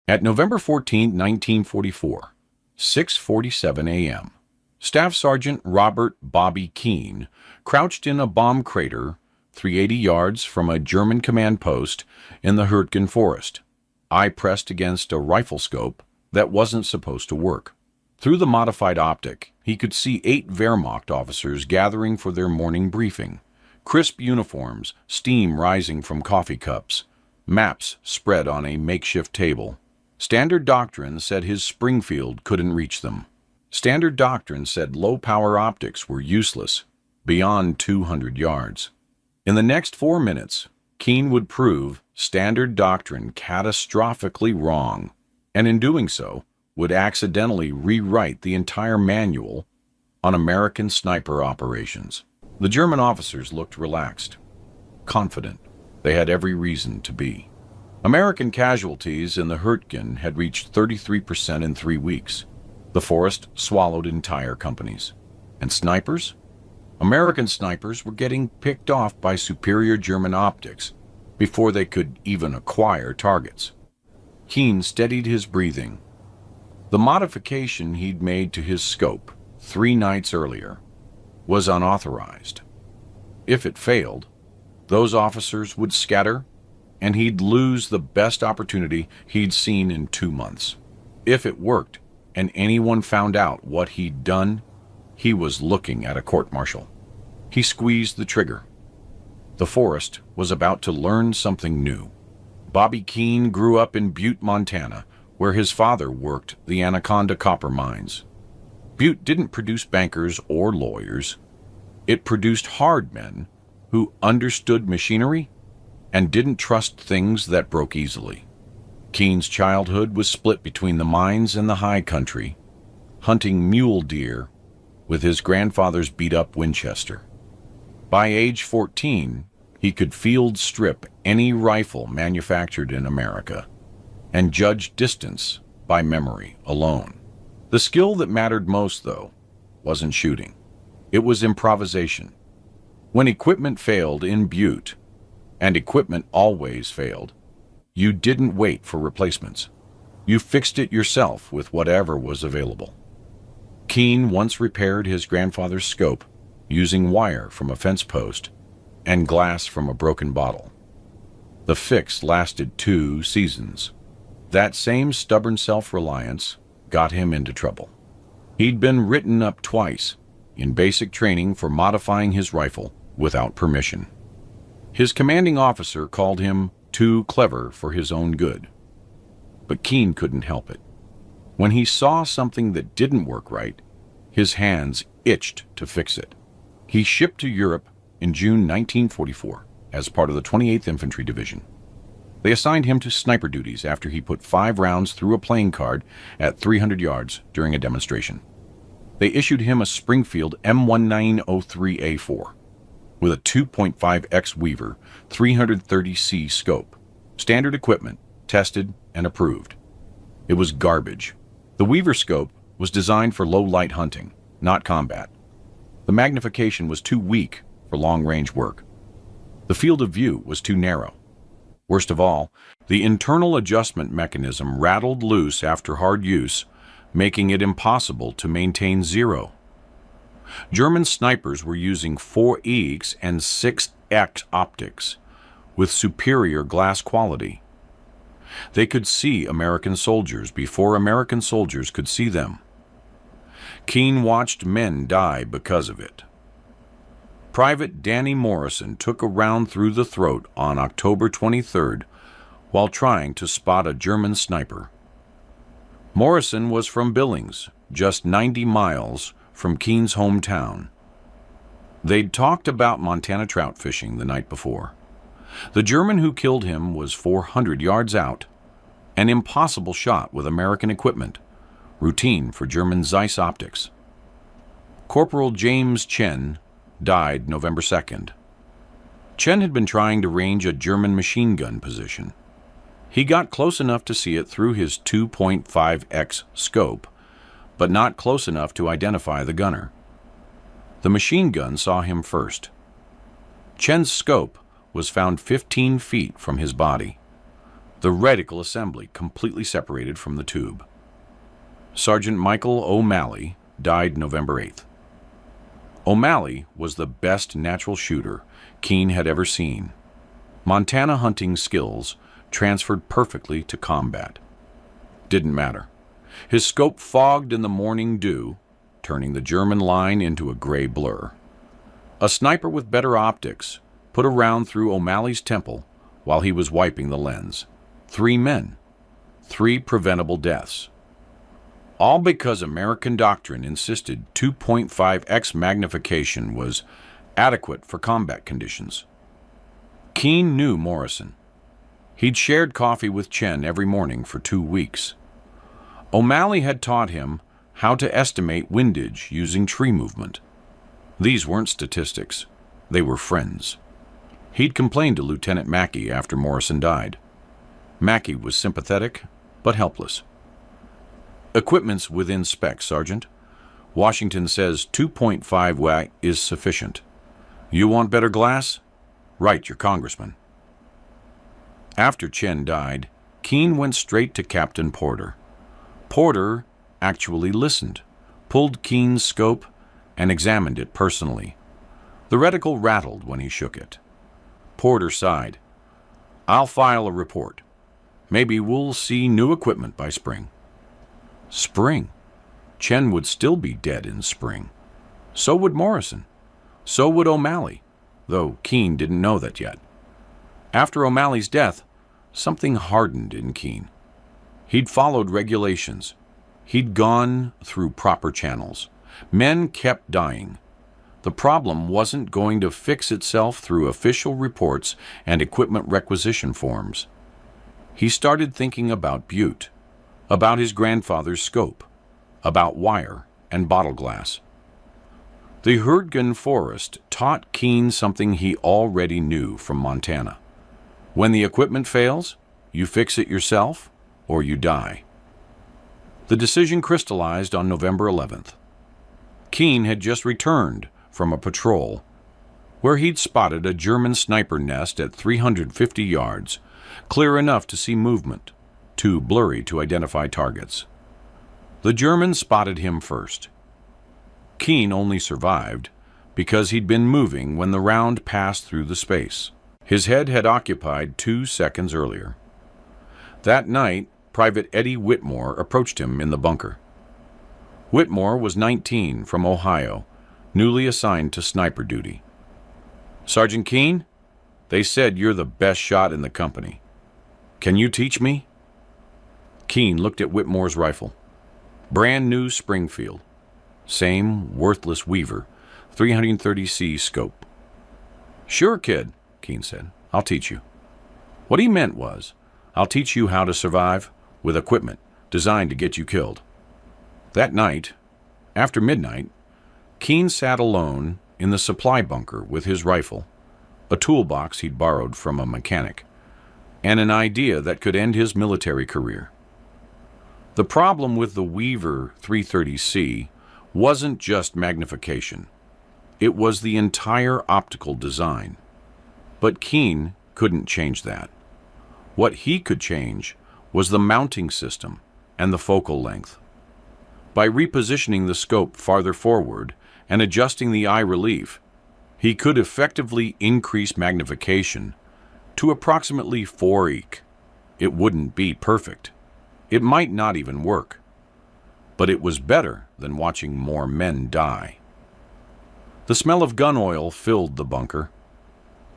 At November 14, 1944, 6:47 a.m., Staff Sergeant Robert Bobby Keene crouched in a bomb crater 380 yards from a German command post in the Hürtgen forest, eye pressed against a rifle scope that wasn't supposed to work. Through the modified optic, he could see 8 Wehrmacht officers gathering for their morning briefing. Crisp uniforms, steam rising from coffee cups, maps spread on a makeshift table. Standard doctrine said his Springfield couldn't reach them. Standard doctrine said low-power optics were useless beyond 200 yards. In the next 4 minutes, Keene would prove standard doctrine catastrophically wrong, and in doing so, would accidentally rewrite the entire manual on American sniper operations. The German officers looked relaxed, confident. They had every reason to be. American casualties in the Hürtgen had reached 33% in 3 weeks. The forest swallowed entire companies. And snipers? American snipers were getting picked off by superior German optics before they could even acquire targets. Keene steadied his breathing. The modification he'd made to his scope 3 nights earlier was unauthorized. If it failed, those officers would scatter, and he'd lose the best opportunity he'd seen in 2 months. If it worked, and anyone found out what he'd done, he was looking at a court-martial. He squeezed the trigger. The forest was about to learn something new. Bobby Keene grew up in Butte, Montana, where his father worked the Anaconda copper mines. Butte didn't produce bankers or lawyers. It produced hard men who understood machinery and didn't trust things that broke easily. Keene's childhood was split between the mines and the high country, hunting mule deer with his grandfather's beat-up Winchester. By age 14, he could field strip any rifle manufactured in America and judge distance by memory alone. The skill that mattered most, though, wasn't shooting. It was improvisation. When equipment failed in Butte, and equipment always failed, you didn't wait for replacements. You fixed it yourself with whatever was available. Keene once repaired his grandfather's scope using wire from a fence post and glass from a broken bottle. The fix lasted 2 seasons. That same stubborn self-reliance got him into trouble. He'd been written up twice in basic training for modifying his rifle without permission. His commanding officer called him too clever for his own good. But Keene couldn't help it. When he saw something that didn't work right, his hands itched to fix it. He shipped to Europe in June 1944 as part of the 28th Infantry Division. They assigned him to sniper duties after he put 5 rounds through a playing card at 300 yards during a demonstration. They issued him a Springfield M1903A4 with a 2.5x Weaver 330C scope, standard equipment, tested and approved. It was garbage. The Weaver scope was designed for low-light hunting, not combat. The magnification was too weak for long-range work. The field of view was too narrow. Worst of all, the internal adjustment mechanism rattled loose after hard use, making it impossible to maintain zero. German snipers were using 4X and 6X optics with superior glass quality. They could see American soldiers before American soldiers could see them. Keene watched men die because of it. Private Danny Morrison took a round through the throat on October 23rd while trying to spot a German sniper. Morrison was from Billings, just 90 miles from Keene's hometown. They'd talked about Montana trout fishing the night before. The German who killed him was 400 yards out, an impossible shot with American equipment, routine for German Zeiss optics. Corporal James Chen died November 2nd. Chen had been trying to range a German machine gun position. He got close enough to see it through his 2.5x scope, but not close enough to identify the gunner. The machine gun saw him first. Chen's scope was found 15 feet from his body. The reticle assembly completely separated from the tube. Sergeant Michael O'Malley died November 8th. O'Malley was the best natural shooter Keene had ever seen. Montana hunting skills transferred perfectly to combat. Didn't matter. His scope fogged in the morning dew, turning the German line into a gray blur. A sniper with better optics put a round through O'Malley's temple while he was wiping the lens. 3 men. 3 preventable deaths. All because American doctrine insisted 2.5x magnification was adequate for combat conditions. Keene knew Morrison. He'd shared coffee with Chen every morning for 2 weeks. O'Malley had taught him how to estimate windage using tree movement. These weren't statistics. They were friends. He'd complained to Lieutenant Mackey after Morrison died. Mackey was sympathetic, but helpless. Equipment's within spec, Sergeant. Washington says 2.5 WAC is sufficient. You want better glass? Write your congressman. After Chen died, Keene went straight to Captain Porter. Porter actually listened, pulled Keene's scope, and examined it personally. The reticle rattled when he shook it. Porter sighed. I'll file a report. Maybe we'll see new equipment by spring. Spring? Chen would still be dead in spring. So would Morrison. So would O'Malley, though Keene didn't know that yet. After O'Malley's death, something hardened in Keene. He'd followed regulations. He'd gone through proper channels. Men kept dying. The problem wasn't going to fix itself through official reports and equipment requisition forms. He started thinking about Butte, about his grandfather's scope, about wire and bottle glass. The Hurtgen Forest taught Keene something he already knew from Montana. When the equipment fails, you fix it yourself or you die. The decision crystallized on November 11th. Keene had just returned from a patrol where he'd spotted a German sniper nest at 350 yards, clear enough to see movement, too blurry to identify targets. The German spotted him first. Keene only survived because he'd been moving when the round passed through the space. His head had occupied 2 seconds earlier. That night, Private Eddie Whitmore approached him in the bunker. Whitmore was 19, from Ohio, newly assigned to sniper duty. Sergeant Keene, they said you're the best shot in the company. Can you teach me? Keene looked at Whitmore's rifle. Brand new Springfield. Same worthless Weaver, 330C scope. Sure, kid, Keene said. I'll teach you. What he meant was, I'll teach you how to survive with equipment designed to get you killed. That night, after midnight, Keene sat alone in the supply bunker with his rifle, a toolbox he'd borrowed from a mechanic, and an idea that could end his military career. The problem with the Weaver 330C wasn't just magnification. It was the entire optical design. But Keene couldn't change that. What he could change was the mounting system and the focal length. By repositioning the scope farther forward and adjusting the eye relief, he could effectively increase magnification to approximately 4 It wouldn't be perfect. It might not even work. But it was better than watching more men die. The smell of gun oil filled the bunker.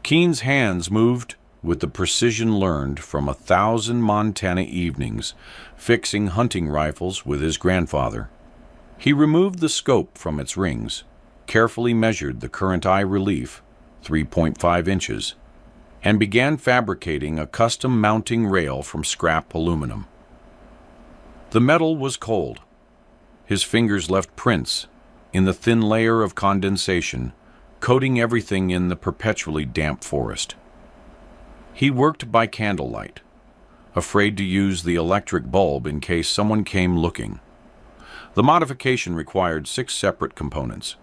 Keene's hands moved with the precision learned from 1,000 Montana evenings fixing hunting rifles with his grandfather. He removed the scope from its rings, carefully measured the current eye relief, 3.5 inches, and began fabricating a custom mounting rail from scrap aluminum. The metal was cold. His fingers left prints in the thin layer of condensation, coating everything in the perpetually damp forest. He worked by candlelight, afraid to use the electric bulb in case someone came looking. The modification required 6 separate components: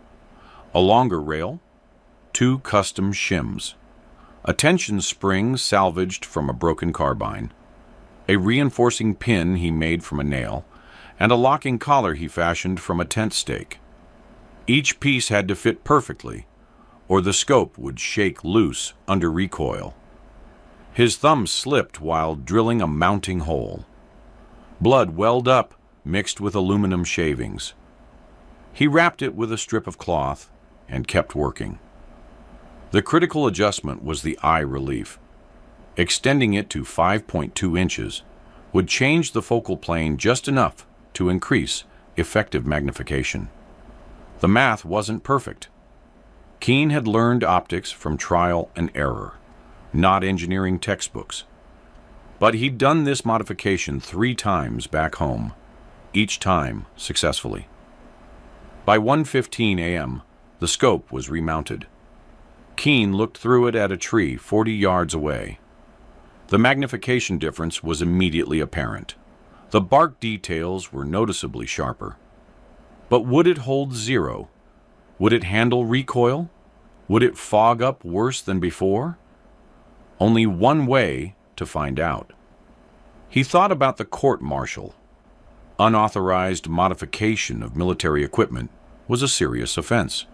a longer rail, 2 custom shims, a tension spring salvaged from a broken carbine, a reinforcing pin he made from a nail, and a locking collar he fashioned from a tent stake. Each piece had to fit perfectly, or the scope would shake loose under recoil. His thumb slipped while drilling a mounting hole. Blood welled up, mixed with aluminum shavings. He wrapped it with a strip of cloth and kept working. The critical adjustment was the eye relief. Extending it to 5.2 inches would change the focal plane just enough to increase effective magnification. The math wasn't perfect. Keene had learned optics from trial and error, not engineering textbooks. But he'd done this modification 3 times back home, each time successfully. By 1:15 a.m., the scope was remounted. Keene looked through it at a tree 40 yards away. The magnification difference was immediately apparent. The bark details were noticeably sharper. But would it hold 0? Would it handle recoil? Would it fog up worse than before? Only one way to find out. He thought about the court-martial. Unauthorized modification of military equipment was a serious offense.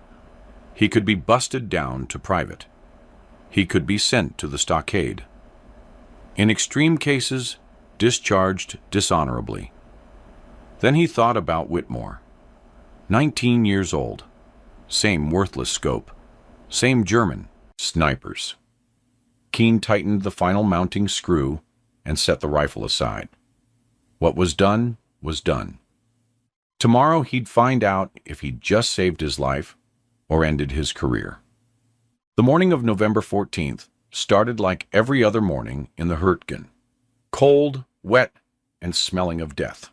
He could be busted down to private. He could be sent to the stockade. In extreme cases, discharged dishonorably. Then he thought about Whitmore. 19 years old. Same worthless scope. Same German snipers. Keene tightened the final mounting screw and set the rifle aside. What was done was done. Tomorrow he'd find out if he'd just saved his life or ended his career. The morning of November 14th started like every other morning in the Hurtgen. Cold, wet, and smelling of death.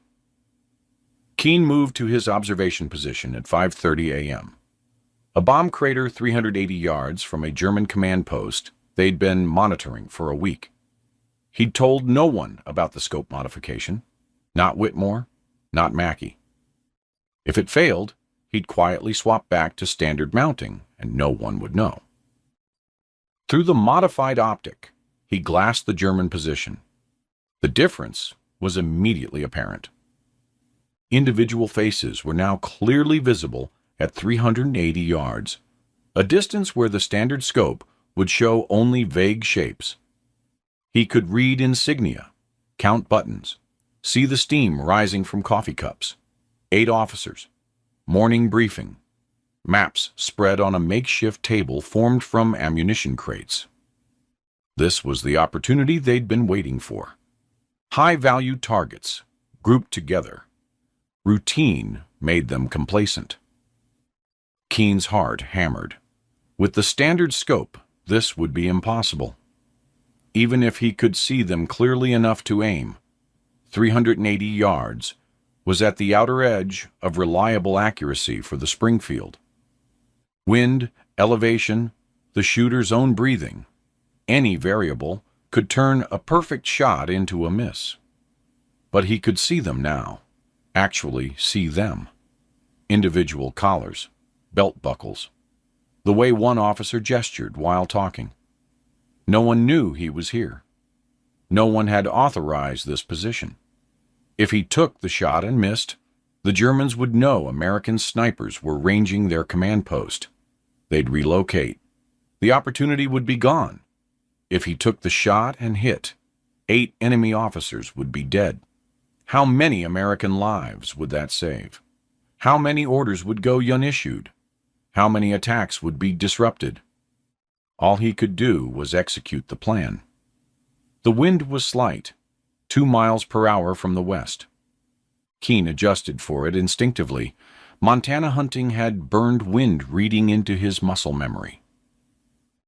Keene moved to his observation position at 5:30 a.m. A bomb crater 380 yards from a German command post they'd been monitoring for a week. He'd told no one about the scope modification. Not Whitmore, not Mackey. If it failed, he'd quietly swap back to standard mounting, and no one would know. Through the modified optic, he glassed the German position. The difference was immediately apparent. Individual faces were now clearly visible at 380 yards, a distance where the standard scope would show only vague shapes. He could read insignia, count buttons, see the steam rising from coffee cups, 8 officers, morning briefing, maps spread on a makeshift table formed from ammunition crates. This was the opportunity they'd been waiting for. High-value targets, grouped together. Routine made them complacent. Keene's heart hammered. With the standard scope, this would be impossible. Even if he could see them clearly enough to aim, 380 yards was at the outer edge of reliable accuracy for the Springfield. Wind, elevation, the shooter's own breathing, any variable could turn a perfect shot into a miss. But he could see them now, actually see them. Individual collars, belt buckles, the way one officer gestured while talking. No one knew he was here. No one had authorized this position. If he took the shot and missed, the Germans would know American snipers were ranging their command post. They'd relocate. The opportunity would be gone. If he took the shot and hit, 8 enemy officers would be dead. How many American lives would that save? How many orders would go unissued? How many attacks would be disrupted? All he could do was execute the plan. The wind was slight, 2 miles per hour from the west. Keene adjusted for it instinctively. Montana hunting had burned wind reading into his muscle memory.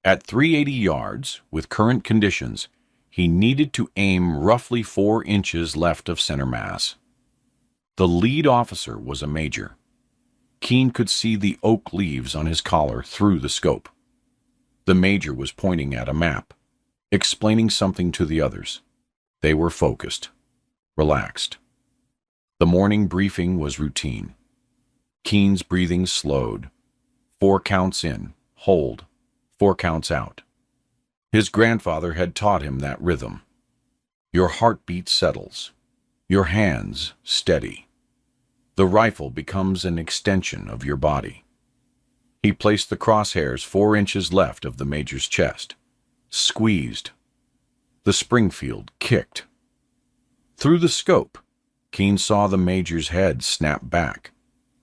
At 380 yards, with current conditions, he needed to aim roughly 4 inches left of center mass. The lead officer was a major. Keene could see the oak leaves on his collar through the scope. The major was pointing at a map, explaining something to the others. They were focused, relaxed. The morning briefing was routine. Keene's breathing slowed. 4 counts in, hold, 4 counts out. His grandfather had taught him that rhythm. Your heartbeat settles. Your hands steady. The rifle becomes an extension of your body. He placed the crosshairs 4 inches left of the major's chest. Squeezed. The Springfield kicked. Through the scope, Keene saw the major's head snap back.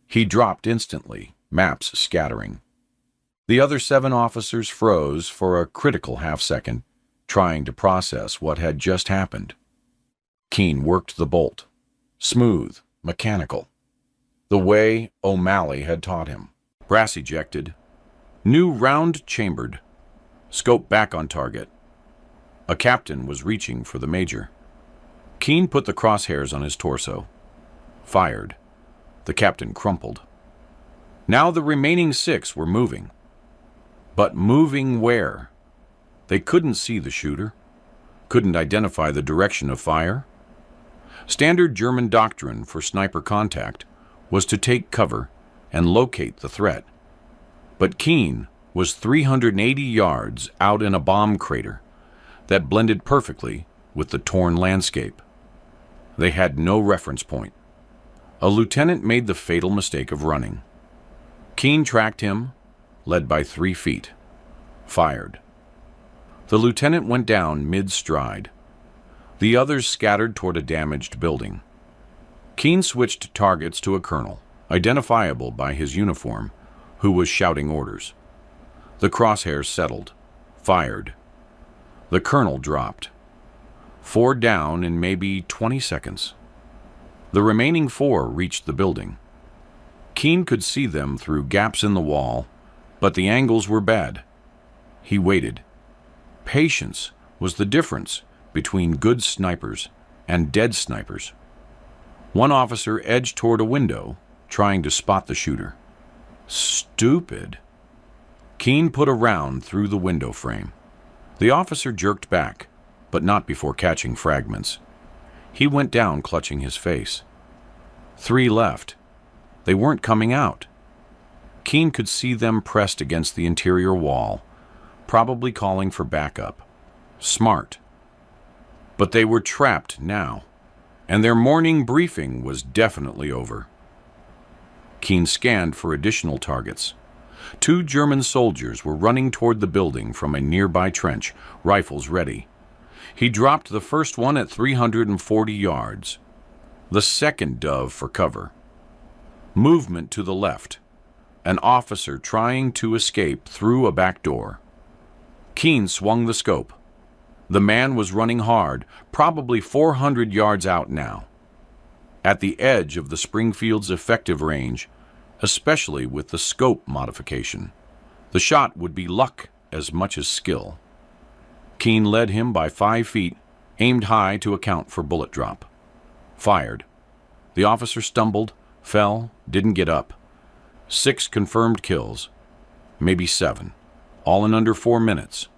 He dropped instantly, maps scattering. The other 7 officers froze for a critical half-second, trying to process what had just happened. Keene worked the bolt. Smooth, mechanical. The way O'Malley had taught him. Brass ejected. New round chambered. Scope back on target. A captain was reaching for the major. Keene put the crosshairs on his torso. Fired. The captain crumpled. Now the remaining 6 were moving. But moving where? They couldn't see the shooter. Couldn't identify the direction of fire. Standard German doctrine for sniper contact was to take cover and locate the threat. But Keene was 380 yards out in a bomb crater that blended perfectly with the torn landscape. They had no reference point. A lieutenant made the fatal mistake of running. Keene tracked him, led by 3 feet. Fired. The lieutenant went down mid-stride. The others scattered toward a damaged building. Keene switched targets to a colonel, identifiable by his uniform, who was shouting orders. The crosshairs settled. Fired. The colonel dropped. 4 down in maybe 20 seconds. The remaining 4 reached the building. Keene could see them through gaps in the wall, but the angles were bad. He waited. Patience was the difference between good snipers and dead snipers. One officer edged toward a window, trying to spot the shooter. Stupid. Keene put a round through the window frame. The officer jerked back, but not before catching fragments. He went down clutching his face. 3 left. They weren't coming out. Keene could see them pressed against the interior wall, probably calling for backup. Smart. But they were trapped now, and their morning briefing was definitely over. Keene scanned for additional targets. 2 German soldiers were running toward the building from a nearby trench, rifles ready. He dropped the first one at 340 yards. The second dove for cover. Movement to the left. An officer trying to escape through a back door. Keene swung the scope. The man was running hard, probably 400 yards out now. At the edge of the Springfield's effective range, especially with the scope modification, the shot would be luck as much as skill. Keene led him by 5 feet, aimed high to account for bullet drop. Fired. The officer stumbled, fell, didn't get up. 6 confirmed kills, maybe 7, all in under 4 minutes.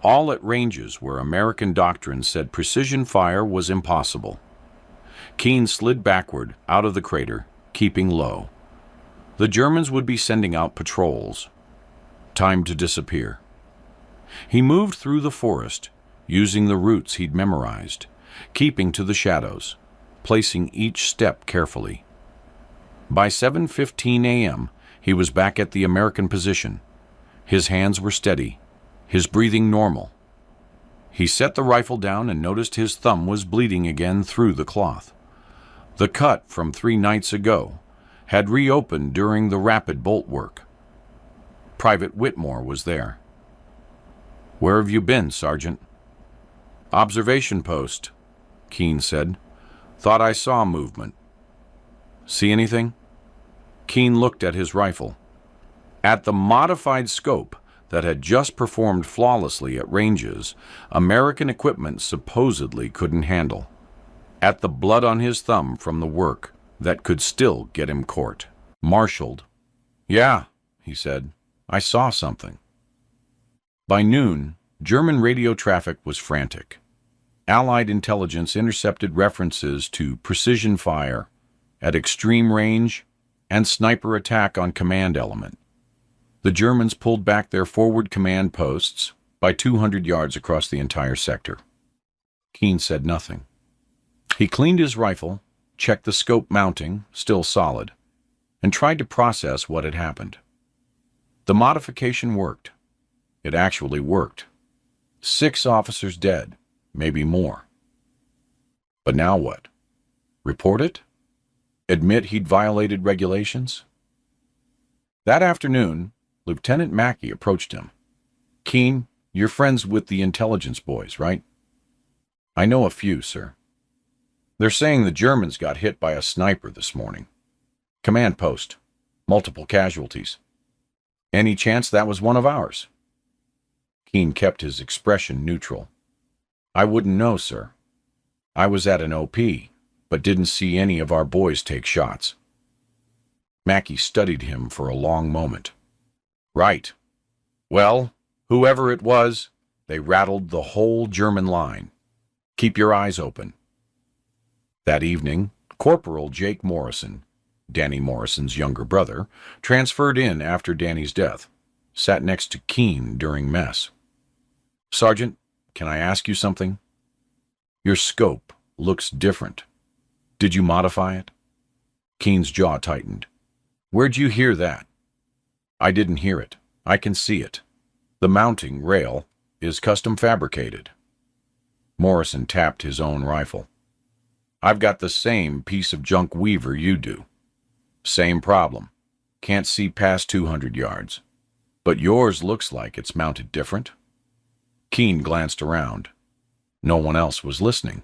All at ranges where American doctrine said precision fire was impossible. Keene slid backward out of the crater, keeping low. The Germans would be sending out patrols. Time to disappear. He moved through the forest, using the routes he'd memorized, keeping to the shadows, placing each step carefully. By 7:15 a.m., he was back at the American position. His hands were steady, his breathing normal. He set the rifle down and noticed his thumb was bleeding again through the cloth. The cut from 3 nights ago had reopened during the rapid bolt work. Private Whitmore was there. "Where have you been, Sergeant?" "Observation post," Keene said. "Thought I saw movement." "See anything?" Keene looked at his rifle. At the modified scope that had just performed flawlessly at ranges American equipment supposedly couldn't handle. At the blood on his thumb from the work that could still get him court. Marshaled. "Yeah," he said. "I saw something." By noon, German radio traffic was frantic. Allied intelligence intercepted references to precision fire at extreme range and sniper attack on command element. The Germans pulled back their forward command posts by 200 yards across the entire sector. Keene said nothing. He cleaned his rifle, checked the scope mounting, still solid, and tried to process what had happened. The modification worked. It actually worked. 6 officers dead, maybe more. But now what? Report it? Admit he'd violated regulations? That afternoon, Lieutenant Mackey approached him. Keene, you're friends with the intelligence boys, right? I know a few, sir. They're saying the Germans got hit by a sniper this morning. Command post. Multiple casualties. Any chance that was one of ours? Keene kept his expression neutral. I wouldn't know, sir. I was at an OP, but didn't see any of our boys take shots. Mackey studied him for a long moment. Right. Well, whoever it was, they rattled the whole German line. Keep your eyes open. That evening, Corporal Jake Morrison, Danny Morrison's younger brother, transferred in after Danny's death, sat next to Keene during mess. Sergeant, can I ask you something? Your scope looks different. Did you modify it? Keene's jaw tightened. Where'd you hear that? I didn't hear it. I can see it. The mounting rail is custom fabricated. Morrison tapped his own rifle. I've got the same piece of junk Weaver you do. Same problem. Can't see past 200 yards. But yours looks like it's mounted different. Keene glanced around. No one else was listening.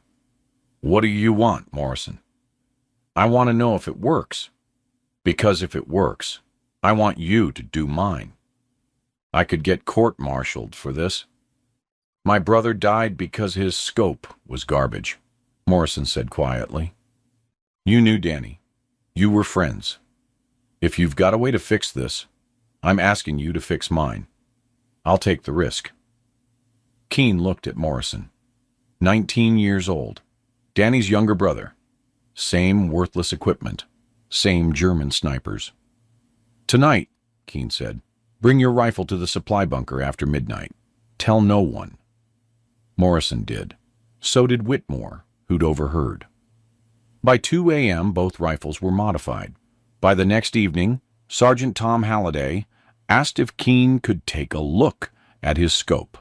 What do you want, Morrison? I want to know if it works. Because if it works, I want you to do mine. I could get court-martialed for this. My brother died because his scope was garbage, Morrison said quietly. You knew Danny. You were friends. If you've got a way to fix this, I'm asking you to fix mine. I'll take the risk. Keene looked at Morrison. 19 years old. Danny's younger brother. Same worthless equipment. Same German snipers. Tonight, Keene said, bring your rifle to the supply bunker after midnight. Tell no one. Morrison did. So did Whitmore, who'd overheard. By 2 a.m., both rifles were modified. By the next evening, Sergeant Tom Halliday asked if Keene could take a look at his scope.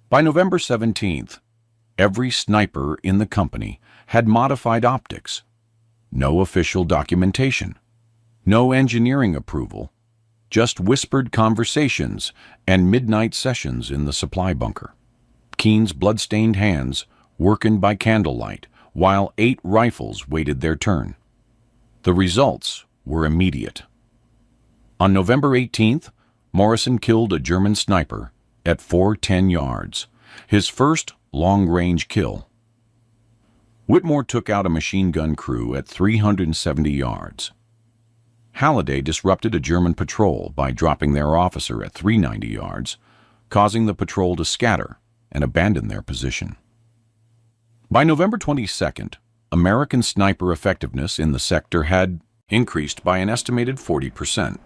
By November 17th, every sniper in the company had modified optics. No official documentation. No engineering approval. Just whispered conversations and midnight sessions in the supply bunker. Keene's blood-stained hands working by candlelight, while 8 rifles waited their turn. The results were immediate. On November 18th, Morrison killed a German sniper at 410 yards, his first long-range kill. Whitmore took out a machine gun crew at 370 yards. Halliday disrupted a German patrol by dropping their officer at 390 yards, causing the patrol to scatter and abandon their position. By November 22nd, American sniper effectiveness in the sector had increased by an estimated 40%.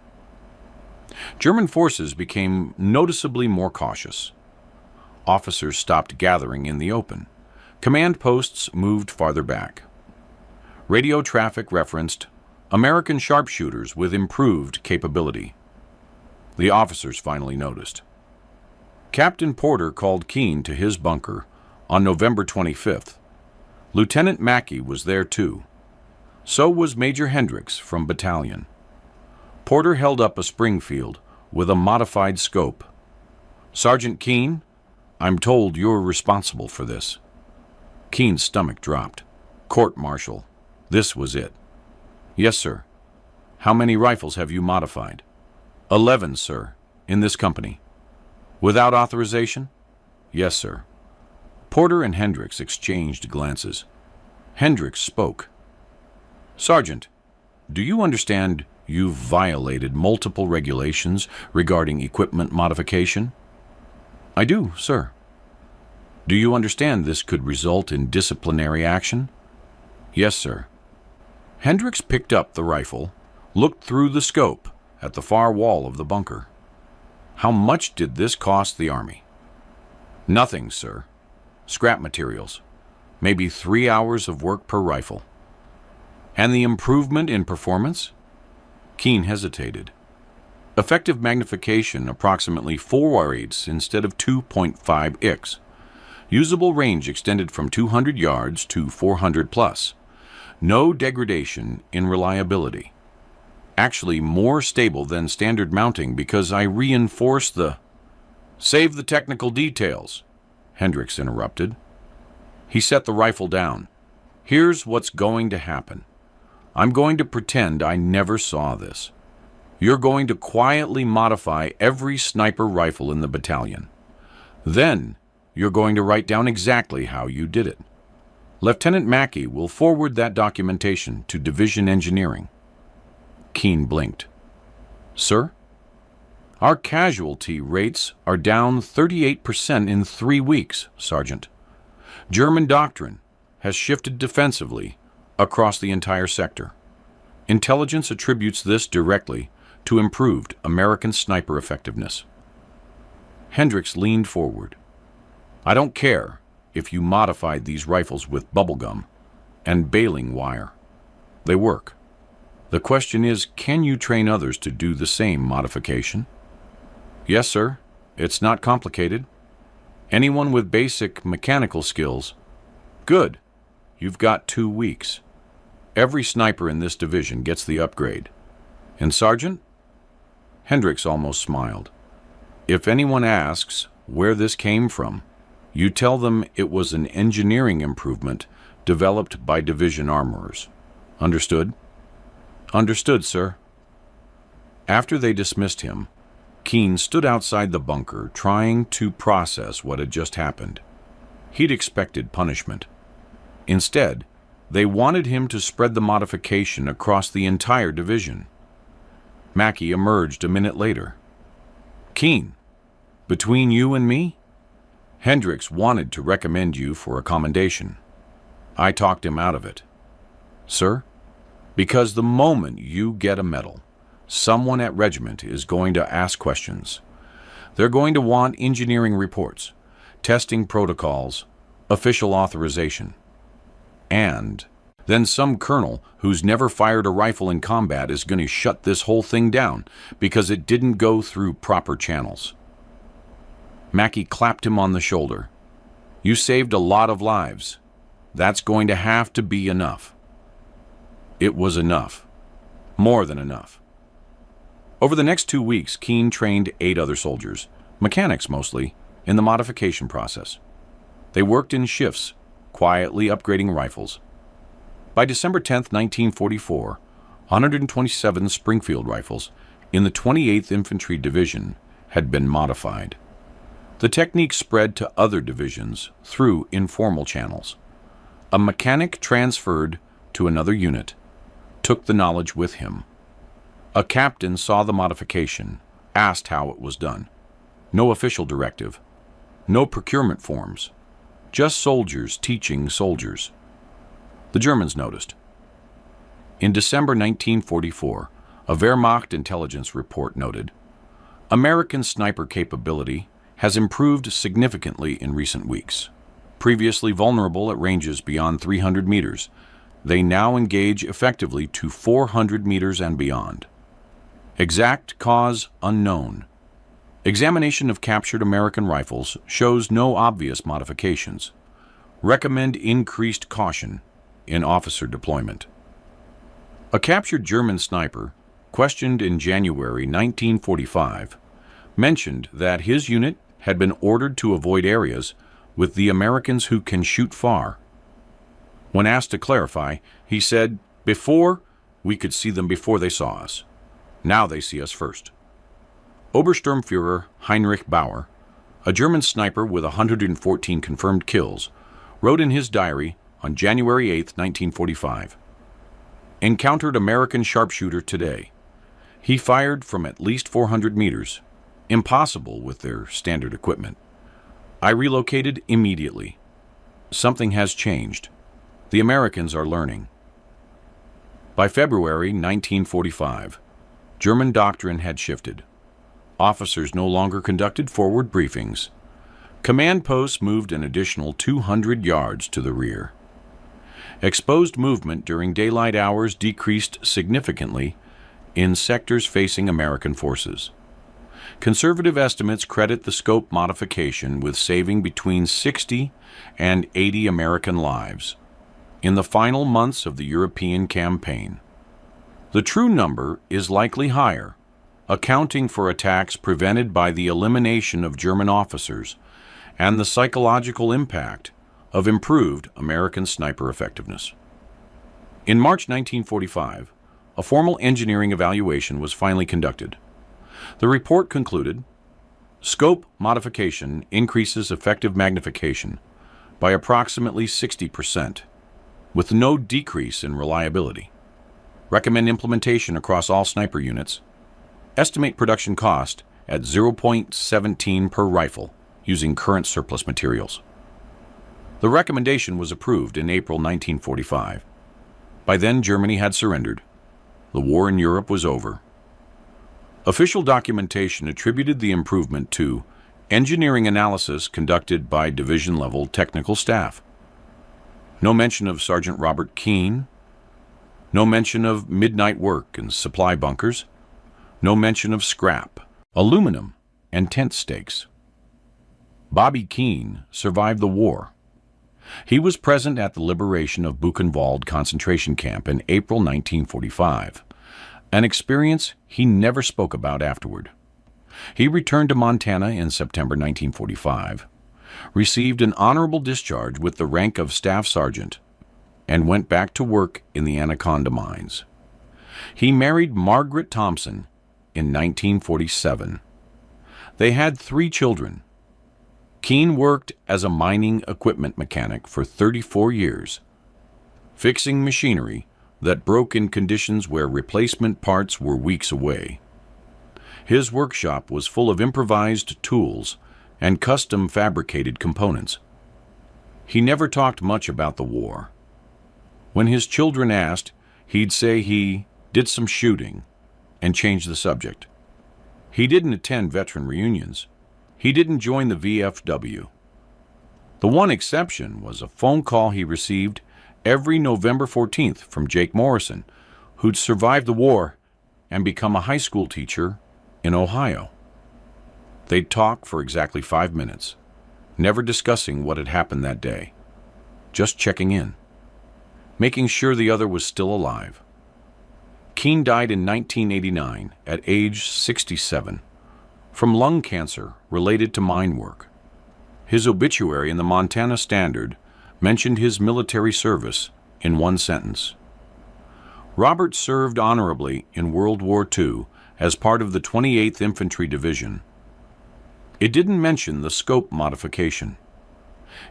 German forces became noticeably more cautious. Officers stopped gathering in the open. Command posts moved farther back. Radio traffic referenced American sharpshooters with improved capability. The officers finally noticed. Captain Porter called Keene to his bunker on November 25th. Lieutenant Mackey was there too. So was Major Hendricks from Battalion. Porter held up a Springfield with a modified scope. Sergeant Keene, I'm told you're responsible for this. Keene's stomach dropped. Court-martial. This was it. Yes, sir. How many rifles have you modified? 11, sir, in this company. Without authorization? Yes, sir. Porter and Hendricks exchanged glances. Hendricks spoke. Sergeant, do you understand you've violated multiple regulations regarding equipment modification? I do, sir. Do you understand this could result in disciplinary action? Yes, sir. Hendricks picked up the rifle, looked through the scope at the far wall of the bunker. How much did this cost the Army? Nothing, sir. Scrap materials. maybe 3 hours of work per rifle. And the improvement in performance? Keene hesitated. Effective magnification approximately 4/8 instead of 2.5x. Usable range extended from 200 yards to 400 plus. No degradation in reliability. Actually more stable than standard mounting because I reinforced the... Save the technical details, Hendricks interrupted. He set the rifle down. Here's what's going to happen. I'm going to pretend I never saw this. You're going to quietly modify every sniper rifle in the battalion. Then you're going to write down exactly how you did it. Lieutenant Mackey will forward that documentation to Division Engineering. Keene blinked. Sir? Our casualty rates are down 38% in 3 weeks, Sergeant. German doctrine has shifted defensively across the entire sector. Intelligence attributes this directly to improved American sniper effectiveness. Hendricks leaned forward. I don't care if you modified these rifles with bubblegum and baling wire. They work. The question is, can you train others to do the same modification? Yes, sir. It's not complicated. Anyone with basic mechanical skills. Good. You've got 2 weeks. Every sniper in this division gets the upgrade. And Sergeant? Hendricks almost smiled. If anyone asks where this came from, you tell them it was an engineering improvement developed by division armorers. Understood? Understood, sir. After they dismissed him, Keene stood outside the bunker trying to process what had just happened. He'd expected punishment. Instead, they wanted him to spread the modification across the entire division. Mackey emerged a minute later. Keene, between you and me, Hendricks wanted to recommend you for a commendation. I talked him out of it. Sir? Because the moment you get a medal, someone at regiment is going to ask questions. They're going to want engineering reports, testing protocols, official authorization. And then some colonel who's never fired a rifle in combat is going to shut this whole thing down because it didn't go through proper channels. Mackey clapped him on the shoulder. You saved a lot of lives. That's going to have to be enough. It was enough. More than enough. Over the next 2 weeks, Keene trained 8 other soldiers, mechanics mostly, in the modification process. They worked in shifts, quietly upgrading rifles. By December 10, 1944, 127 Springfield rifles in the 28th Infantry Division had been modified. The technique spread to other divisions through informal channels. A mechanic transferred to another unit took the knowledge with him. A captain saw the modification, asked how it was done. No official directive, no procurement forms, just soldiers teaching soldiers. The Germans noticed. In December 1944, a Wehrmacht intelligence report noted, American sniper capability has improved significantly in recent weeks. Previously vulnerable at ranges beyond 300 meters, they now engage effectively to 400 meters and beyond. Exact cause unknown. Examination of captured American rifles shows no obvious modifications. Recommend increased caution in officer deployment. A captured German sniper, questioned in January 1945, mentioned that his unit had been ordered to avoid areas with the Americans who can shoot far. When asked to clarify, he said, before, we could see them before they saw us. Now they see us first. Obersturmführer Heinrich Bauer, a German sniper with 114 confirmed kills, wrote in his diary on January 8, 1945, encountered American sharpshooter today. He fired from at least 400 meters, impossible with their standard equipment. I relocated immediately. Something has changed. The Americans are learning. By February 1945, German doctrine had shifted. Officers no longer conducted forward briefings. Command posts moved an additional 200 yards to the rear. Exposed movement during daylight hours decreased significantly in sectors facing American forces. Conservative estimates credit the scope modification with saving between 60 and 80 American lives in the final months of the European campaign. The true number is likely higher, accounting for attacks prevented by the elimination of German officers and the psychological impact of improved American sniper effectiveness. In March 1945, a formal engineering evaluation was finally conducted. The report concluded, scope modification increases effective magnification by approximately 60%, with no decrease in reliability. Recommend implementation across all sniper units. Estimate production cost at 0.17 per rifle using current surplus materials. The recommendation was approved in April 1945. By then, Germany had surrendered. The war in Europe was over. Official documentation attributed the improvement to engineering analysis conducted by division-level technical staff. No mention of Sergeant Robert Keene. No mention of midnight work and supply bunkers. No mention of scrap, aluminum, and tent stakes. Bobby Keene survived the war. He was present at the liberation of Buchenwald concentration camp in April 1945, an experience he never spoke about afterward. He returned to Montana in September 1945, received an honorable discharge with the rank of staff sergeant, and went back to work in the Anaconda mines. He married Margaret Thompson in 1947. They had 3 children. Keene worked as a mining equipment mechanic for 34 years, fixing machinery that broke in conditions where replacement parts were weeks away. His workshop was full of improvised tools and custom fabricated components. He never talked much about the war. When his children asked, he'd say he did some shooting and change the subject. He didn't attend veteran reunions. He didn't join the VFW. The one exception was a phone call he received every November 14th from Jake Morrison, who'd survived the war and become a high school teacher in Ohio. They'd talk for exactly 5 minutes, never discussing what had happened that day, just checking in, making sure the other was still alive. Keene died in 1989 at age 67 from lung cancer related to mine work. His obituary in the Montana Standard mentioned his military service in one sentence. Robert served honorably in World War II as part of the 28th Infantry Division. It didn't mention the scope modification.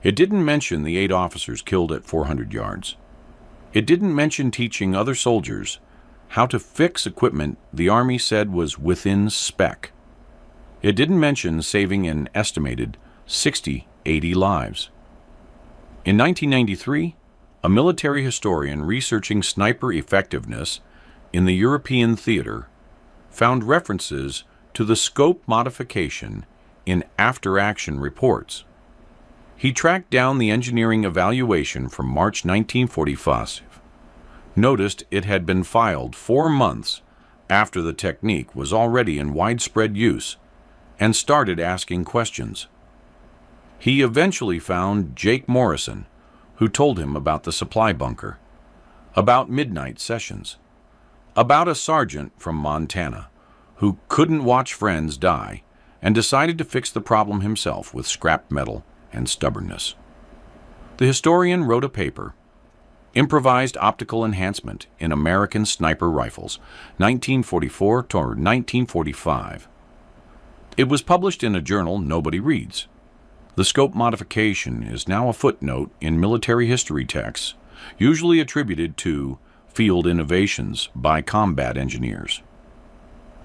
It didn't mention the 8 officers killed at 400 yards. It didn't mention teaching other soldiers how to fix equipment the Army said was within spec. It didn't mention saving an estimated 60-80 lives. In 1993, a military historian researching sniper effectiveness in the European theater found references to the scope modification in after-action reports. He tracked down the engineering evaluation from March 1945, noticed it had been filed 4 months after the technique was already in widespread use, and started asking questions. He eventually found Jake Morrison, who told him about the supply bunker, about midnight sessions, about a sergeant from Montana who couldn't watch friends die and decided to fix the problem himself with scrap metal and stubbornness. The historian wrote a paper, Improvised Optical Enhancement in American Sniper Rifles, 1944 to 1945. It was published in a journal nobody reads. The scope modification is now a footnote in military history texts, usually attributed to field innovations by combat engineers.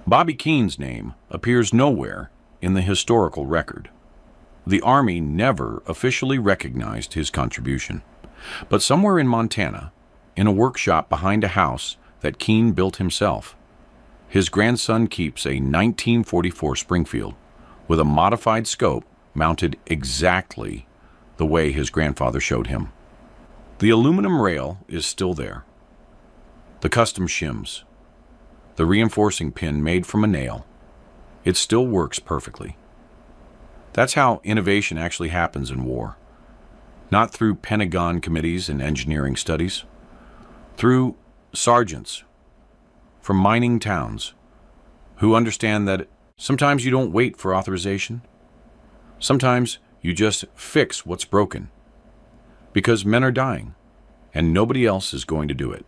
Bobby Keene's name appears nowhere in the historical record. The Army never officially recognized his contribution, but somewhere in Montana, in a workshop behind a house that Keene built himself, his grandson keeps a 1944 Springfield with a modified scope mounted exactly the way his grandfather showed him. The aluminum rail is still there. The custom shims. The reinforcing pin made from a nail. It still works perfectly. That's how innovation actually happens in war. Not through Pentagon committees and engineering studies. Through sergeants from mining towns who understand that sometimes you don't wait for authorization. Sometimes you just fix what's broken. Because men are dying, and nobody else is going to do it.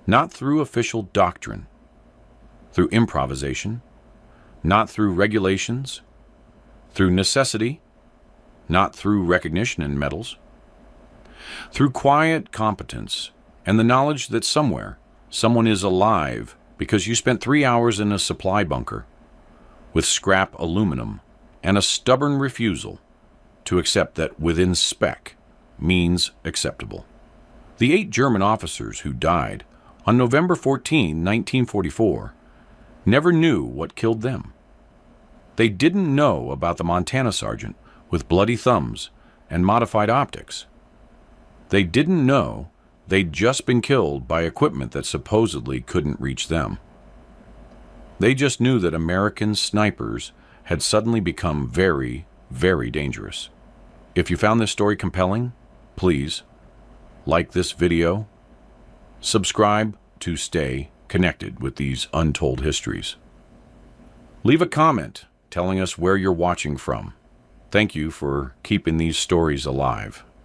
Not through official doctrine, through improvisation, not through regulations, through necessity, not through recognition and medals. Through quiet competence and the knowledge that somewhere, someone is alive because you spent 3 hours in a supply bunker with scrap aluminum and a stubborn refusal to accept that within spec means acceptable. The 8 German officers who died on November 14, 1944, never knew what killed them. They didn't know about the Montana sergeant with bloody thumbs and modified optics. They didn't know they'd just been killed by equipment that supposedly couldn't reach them. They just knew that American snipers had suddenly become very, very dangerous. If you found this story compelling, please like this video, subscribe to stay connected with these untold histories. Leave a comment telling us where you're watching from. Thank you for keeping these stories alive.